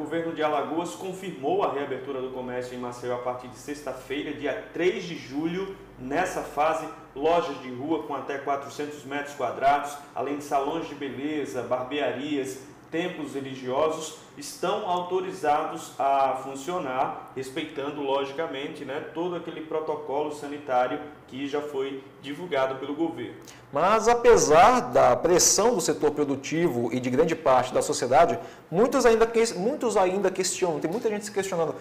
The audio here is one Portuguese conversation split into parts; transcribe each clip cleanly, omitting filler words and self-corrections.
governo de Alagoas confirmou a reabertura do comércio em Maceió a partir de sexta-feira, dia 3 de julho. Nessa fase, lojas de rua com até 400 metros quadrados, além de salões de beleza, barbearias, templos religiosos, estão autorizados a funcionar, respeitando, logicamente, todo aquele protocolo sanitário que já foi divulgado pelo governo. Mas, apesar da pressão do setor produtivo e de grande parte da sociedade, muitos ainda questionam, tem muita gente se questionando,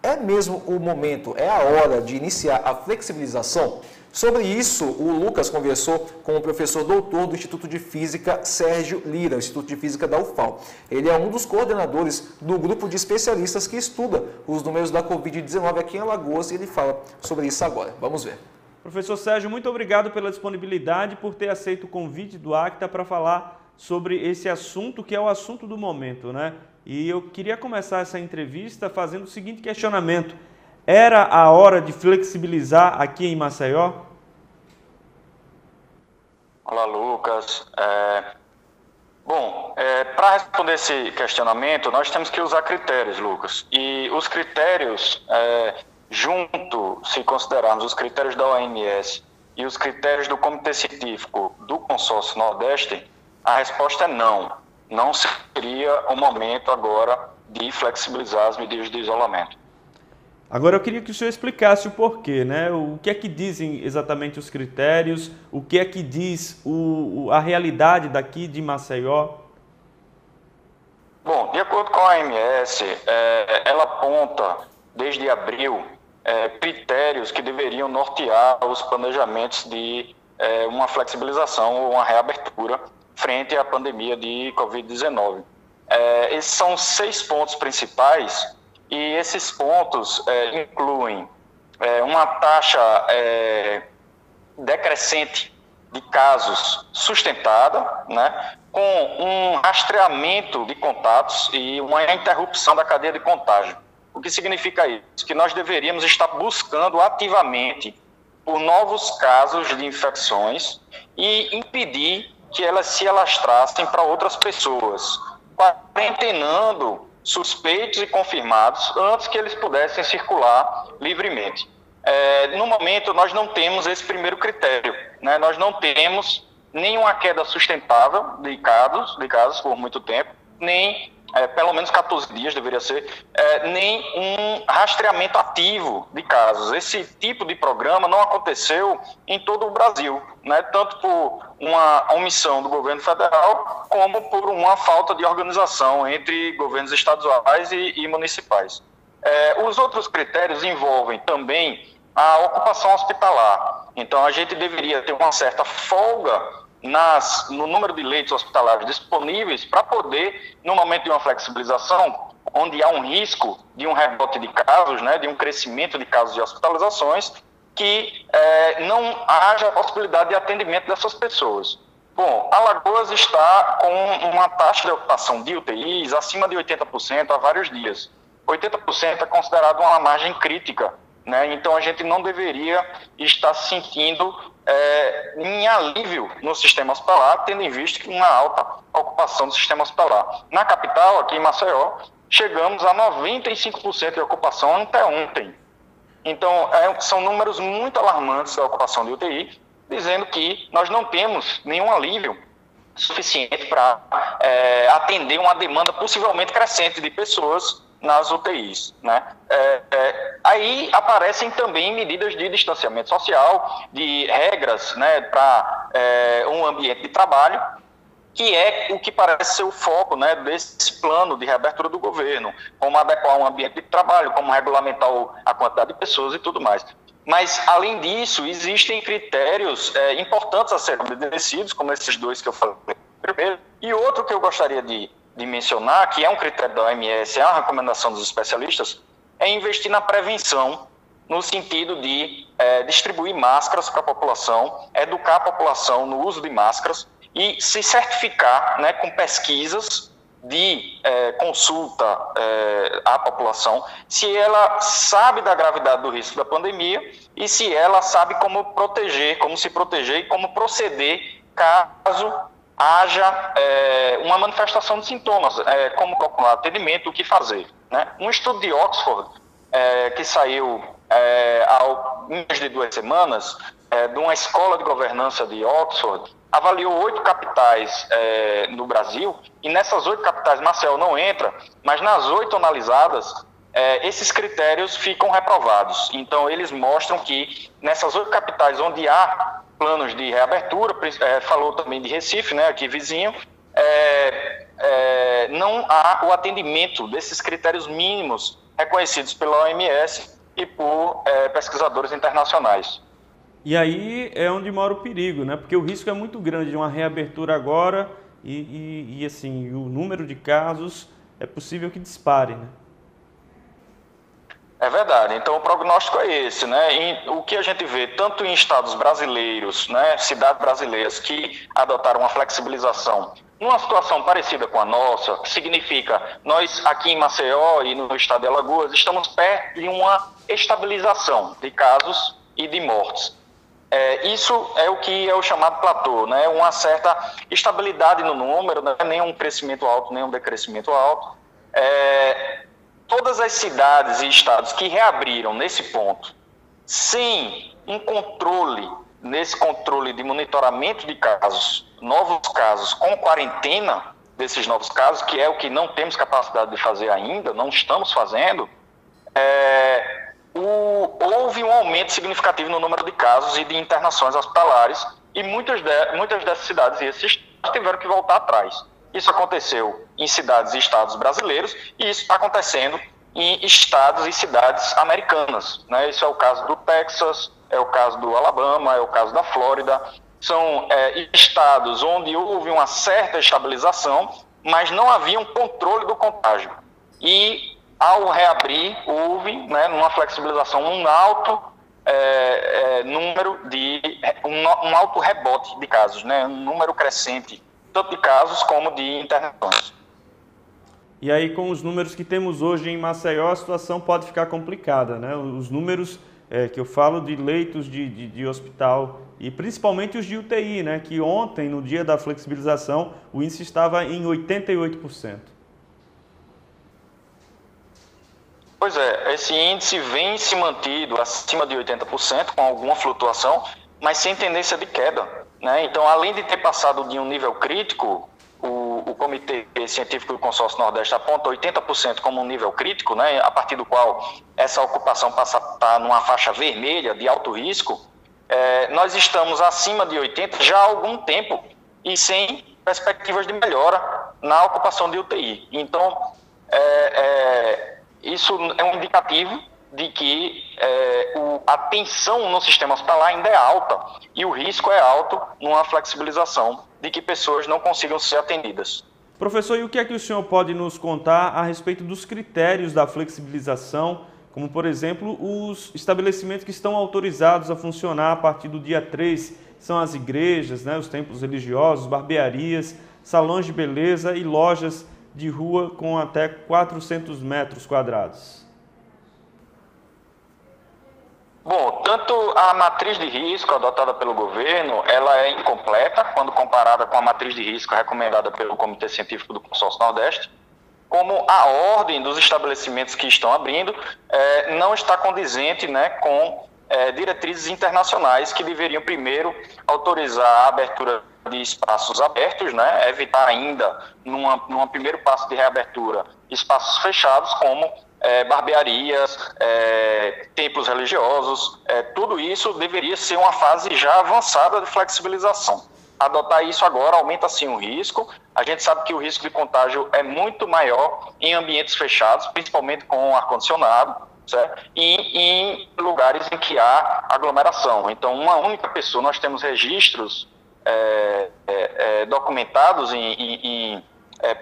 é mesmo o momento, é a hora de iniciar a flexibilização? Sobre isso, o Lucas conversou com o professor doutor do Instituto de Física, Sérgio Lira, Instituto de Física da UFAL. Ele é um dos coordenadores do grupo de especialistas que estuda os números da Covid-19 aqui em Alagoas e ele fala sobre isso agora. Vamos ver. Professor Sérgio, muito obrigado pela disponibilidade, por ter aceito o convite do ACTA para falar sobre esse assunto, que é o assunto do momento, E eu queria começar essa entrevista fazendo o seguinte questionamento. Era a hora de flexibilizar aqui em Maceió? Olá, Lucas. Para responder esse questionamento, nós temos que usar critérios, Lucas. E os critérios, se considerarmos os critérios da OMS e os critérios do Comitê Científico do Consórcio Nordeste, a resposta é não. Não seria o momento agora de flexibilizar as medidas de isolamento. Agora eu queria que o senhor explicasse o porquê, O que é que dizem exatamente os critérios, o que é que diz a realidade daqui de Maceió? Bom, de acordo com a OMS, ela aponta, desde abril, critérios que deveriam nortear os planejamentos de uma flexibilização ou uma reabertura frente à pandemia de Covid-19. Esses são 6 pontos principais. E esses pontos incluem uma taxa decrescente de casos sustentada, com um rastreamento de contatos e uma interrupção da cadeia de contágio. O que significa isso? Que nós deveríamos estar buscando ativamente por novos casos de infecções e impedir que elas se alastrassem para outras pessoas, quarentenando suspeitos e confirmados antes que eles pudessem circular livremente. No momento, nós não temos esse primeiro critério, Nós não temos nenhuma queda sustentável de casos por muito tempo, nem, pelo menos 14 dias deveria ser, nem um rastreamento ativo de casos. Esse tipo de programa não aconteceu em todo o Brasil, tanto por uma omissão do governo federal, como por uma falta de organização entre governos estaduais e municipais. Os outros critérios envolvem também a ocupação hospitalar. Então, a gente deveria ter uma certa folga no número de leitos hospitalares disponíveis para poder, no momento de uma flexibilização, onde há um risco de um rebote de casos, de um crescimento de casos de hospitalizações, que não haja a possibilidade de atendimento dessas pessoas. Bom, Alagoas está com uma taxa de ocupação de UTIs acima de 80% há vários dias. 80% é considerado uma margem crítica, Então, a gente não deveria estar sentindo em alívio no sistema hospitalar, tendo em vista uma alta ocupação do sistema hospitalar. Na capital, aqui em Maceió, chegamos a 95% de ocupação até ontem. Então, são números muito alarmantes da ocupação de UTI, dizendo que nós não temos nenhum alívio suficiente para atender uma demanda possivelmente crescente de pessoas nas UTIs. Aí aparecem também medidas de distanciamento social, de regras para um ambiente de trabalho, que é o que parece ser o foco desse plano de reabertura do governo, como adequar um ambiente de trabalho, como regulamentar a quantidade de pessoas e tudo mais. Mas, além disso, existem critérios importantes a serem obedecidos, como esses 2 que eu falei primeiro, e outro que eu gostaria de mencionar, que é um critério da OMS, é uma recomendação dos especialistas, é investir na prevenção, no sentido de distribuir máscaras para a população, educar a população no uso de máscaras, e se certificar com pesquisas de consulta à população, se ela sabe da gravidade do risco da pandemia e se ela sabe como se proteger e como proceder caso haja uma manifestação de sintomas, como procurar atendimento, o que fazer, né? Um estudo de Oxford, que saiu há menos de 2 semanas, de uma escola de governança de Oxford, avaliou 8 capitais no Brasil, e nessas 8 capitais, Maceió não entra, mas nas 8 analisadas, esses critérios ficam reprovados. Então, eles mostram que nessas 8 capitais onde há planos de reabertura, falou também de Recife, né, aqui vizinho, não há o atendimento desses critérios mínimos reconhecidos pela OMS e por pesquisadores internacionais. E aí é onde mora o perigo, né? Porque o risco é muito grande de uma reabertura agora e assim, o número de casos é possível que dispare, né? É verdade. Então, o prognóstico é esse, né? O que a gente vê, tanto em estados brasileiros, né, cidades brasileiras que adotaram uma flexibilização numa situação parecida com a nossa, que significa, nós aqui em Maceió e no estado de Alagoas, estamos perto de uma estabilização de casos e de mortes. Isso é o que é o chamado platô, né? Uma certa estabilidade no número, né? Nem um crescimento alto, nem um decrescimento alto. Todas as cidades e estados que reabriram nesse ponto, sem um controle, nesse controle de monitoramento de casos, novos casos, com quarentena desses novos casos, que é o que não temos capacidade de fazer ainda, não estamos fazendo, houve um aumento significativo no número de casos e de internações hospitalares, e muitas dessas cidades e esses estados tiveram que voltar atrás. Isso aconteceu em cidades e estados brasileiros, e isso está acontecendo em estados e cidades americanas, né? Isso é o caso do Texas, é o caso do Alabama, é o caso da Flórida. São estados onde houve uma certa estabilização, mas não havia um controle do contágio. E ao reabrir, houve, né, numa flexibilização, um alto número um alto rebote de casos, né? Um número crescente, tanto de casos como de internações. E aí, com os números que temos hoje em Maceió, a situação pode ficar complicada, né? Os números que eu falo de leitos de hospital e principalmente os de UTI, né? Que ontem, no dia da flexibilização, o índice estava em 88%. Pois é, esse índice vem se mantido acima de 80%, com alguma flutuação, mas sem tendência de queda, né? Então, além de ter passado de um nível crítico, o Comitê Científico do Consórcio Nordeste aponta 80% como um nível crítico, né, a partir do qual essa ocupação passa a estar numa faixa vermelha de alto risco. Nós estamos acima de 80% já há algum tempo e sem perspectivas de melhora na ocupação de UTI. Então, isso é um indicativo de que a tensão no sistema hospitalar ainda é alta e o risco é alto numa flexibilização de que pessoas não consigam ser atendidas. Professor, e o que é que o senhor pode nos contar a respeito dos critérios da flexibilização, como, por exemplo, os estabelecimentos que estão autorizados a funcionar a partir do dia 3, são as igrejas, né, os templos religiosos, barbearias, salões de beleza e lojas de rua com até 400 metros quadrados? Bom, tanto a matriz de risco adotada pelo governo, ela é incompleta quando comparada com a matriz de risco recomendada pelo Comitê Científico do Consórcio Nordeste, como a ordem dos estabelecimentos que estão abrindo não está condizente, né, com diretrizes internacionais que deveriam primeiro autorizar a abertura de espaços abertos, né, evitar ainda, num primeiro passo de reabertura, espaços fechados como barbearias, templos religiosos, tudo isso deveria ser uma fase já avançada de flexibilização. Adotar isso agora aumenta sim o risco. A gente sabe que o risco de contágio é muito maior em ambientes fechados, principalmente com ar-condicionado, certo? E em lugares em que há aglomeração. Então, uma única pessoa, nós temos registros documentados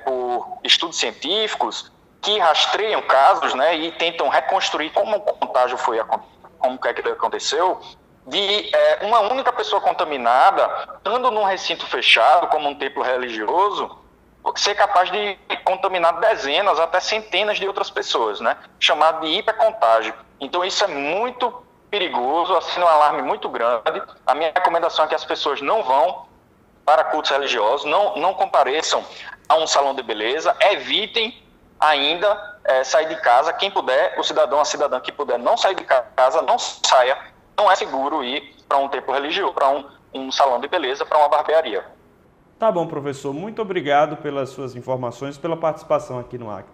por estudos científicos que rastreiam casos, né, e tentam reconstruir como o contágio foi, como é que aconteceu, de uma única pessoa contaminada, estando num recinto fechado, como um templo religioso, ser capaz de contaminar dezenas, até centenas de outras pessoas, né, chamado de hipercontágio. Então isso é muito perigoso, acende um alarme muito grande. A minha recomendação é que as pessoas não vão para cultos religiosos, não compareçam a um salão de beleza, evitem ainda sair de casa. Quem puder, o cidadão, a cidadã que puder não sair de casa, não saia. Não é seguro ir para um templo religioso, para um salão de beleza, para uma barbearia. Tá bom, professor. Muito obrigado pelas suas informações, pela participação aqui no Acta.